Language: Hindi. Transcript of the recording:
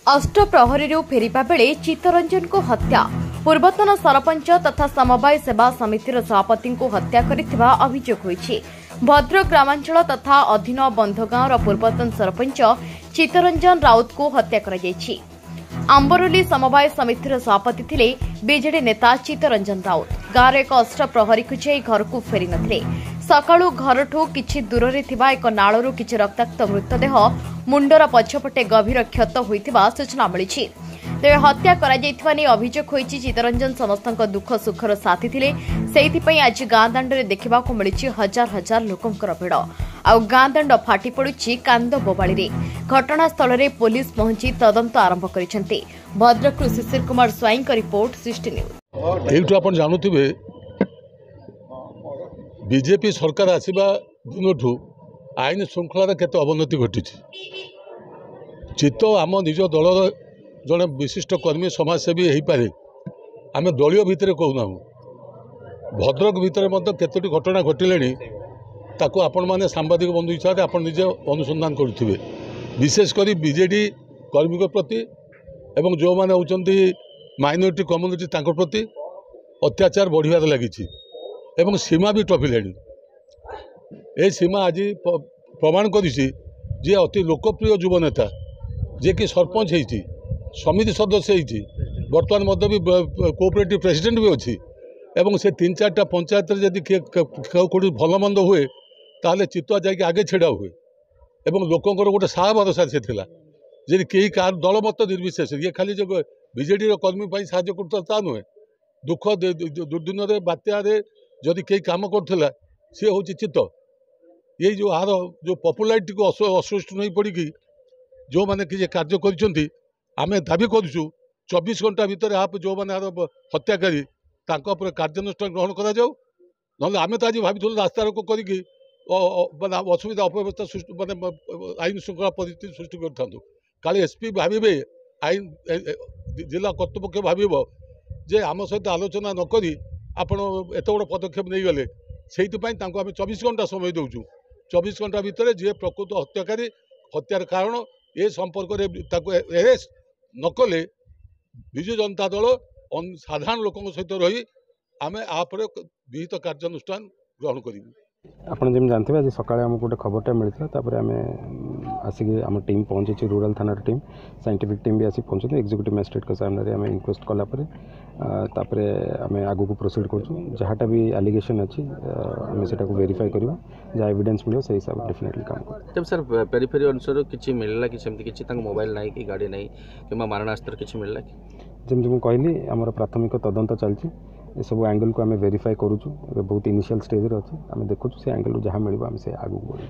अष्टप्रहरी फेरिबा बेले चित्तरंजन को हत्या पूर्वतन सरपंच तथा समवाय सेवा समितिर सभापति को हत्या करिथिबा अभियोग होईछि। भद्रक ग्रामांचल तथा अधीन बंधगांवर पूर्वतन सरपंच चित्तरंजन राउत को हत्या करा जायछि। आंबरोली समवाय समितिर सभापति थिले बीजेडी नेता चित्तरंजन राउत। गाँव एक अष्टप्रहरी को जाई घर को फेरी नथिले। सकाळु घरठू किछि दूर थिबा एक नाळरू किछि रक्ताक्त मृतदेह मुंडर पछपटे गभीर क्षत होइथिबा सूचना मिलिछि। तेबे हत्या करा जायथिबा नै अभियोग होईछि। चित्तरंजन समस्तक दुख सुखर साथी थिले। सेहिथिपई आज गाँ दांडरे देखिबाकू मिलिछि हजार हजार लोकंकर भिड़। आउ गाँ दांड फाटी पड़ुछि कांद बोबाळीरे। घटनास्थल रे पुलिस पहुंची तदंत आरंभ करिसेंती। भद्रक शिशिर कुमार स्वाईं का रिपोर्ट 60 न्यूज। एठू आपण जानुथिबे बीजेपी सरकार आसिबा दिनठू आईन श्रृंखलार केते अवनति घटी। चित्त आम निज दल जड़े विशिष्ट कर्मी समाजसेवी हो पारे आम दलीय भितर कहूना। भद्रक भितर केतोटी घटना घटिले ताको आपण माने सांबादिक बंधु हिसाब से आपण निजे अनुसंधान करुथिबे। विशेषकर बीजेडी कर्मी प्रति एवं जो माने होचंती माइनॉरिटी कम्युनिटी तांको प्रति अत्याचार बढ़िबार लागिछि एवं सीमा भी टपिलेनी। ए सीमा आज प्रमाण करिछि जे अति लोकप्रिय युव नेता जे कि सरपंच होती समिति सदस्य होती बर्तमान मध्य भी कोऑपरेटिव प्रेसिडेंट भी अच्छी एवं से 3-4टा पंचायत जदि कौटी भल मंद हुए ताले चित्तुआ जाके आगे छिड़ा हुए एवं लोकंर गोटे साहा भरोसा से थिला जे कई कार दल मत निर्विशेष ये खाली जो बीजेडी कर्मी साहाय्य करता नुहे। दुख दुर्दिन बात्या जदि कई काम करुला सी हूँ चित्त ये जो आर जो पपुलारिटी को असुष्ट नहीं पड़ी जो मैंने कि कार्य करें दाबी करूँ 24 घंटा भितर आप जो मैंने हत्याकारी कार्यानुष्ठान ग्रहण करा जाऊ। आम तो आज भाई रास्ता रोक कर असुविधा अव्यवस्था सृष्टि माने आईन श्रृंखला परिस्थिति सृष्टि करूँ काली एसपी भावे आईन जिला कर्तृपक्ष भाव जे आम सहित आलोचना नक आपण एत बड़ पदक्षेप नहीं गले से आम 24 घंटा समय दौचु। 24 घंटा भितर जी प्रकृत हत्याकारी हत्यार कारण ए संपर्क एरेस्ट नकले विजु जनता दल साधारण लोकों सहित रही आम आप विहित कार्यानुष्ठान ग्रहण करूँ। आपन जमी जानते आज सकाळे आमको गोटे खबरटा मिलता तापर आम आसिक आम टीम पहुंची रूरल थानार टीम साइंटिफिक टीम भी आसिक पहुंचते एक्जिक्यूटिव मजिस्ट्रेट के सामने आम इनक्वेस्ट कलापर आम आगू को प्रोसीड कर जहाँटा भी एलिगेशन अच्छी आम से वेरीफाई करवा जहाँ एविडेंस मिले से हिसाब से डेफिनेटली काम कर। जब सर पेरिफेरी अनुसार किसी मिलला कि सेमती किसी मोबाइल नहीं कि गाड़ी नहीं कि मारणास्त्र किसी मिलला कि जमी मुझे कहली आम प्राथमिक तदंत चलती ये सब एंगल को आम वेरीफाई करूँ बहुत इनिशियल स्टेज अच्छे आम देखुँ से एंगल जहाँ मिले आम से आगू बढ़।